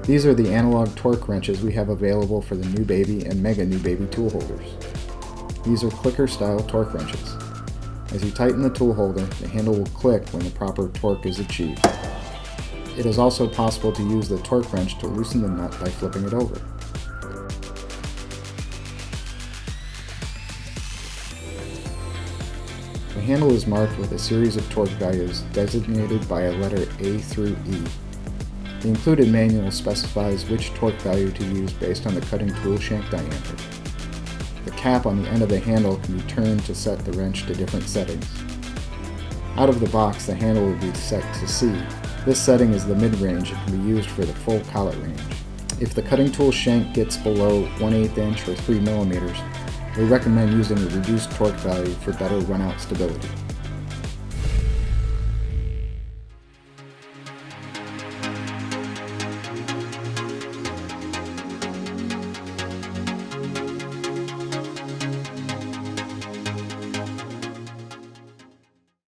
These are the analog torque wrenches we have available for the New Baby and Mega New Baby tool holders. These are clicker-style torque wrenches. As you tighten the tool holder, the handle will click when the proper torque is achieved. It is also possible to use the torque wrench to loosen the nut by flipping it over. The handle is marked with a series of torque values designated by a letter A through E. The included manual specifies which torque value to use based on the cutting tool shank diameter. The cap on the end of the handle can be turned to set the wrench to different settings. Out of the box, the handle will be set to C. This setting is the mid-range and can be used for the full collet range. If the cutting tool shank gets below 1/8 inch or 3 mm, we recommend using a reduced torque value for better run-out stability.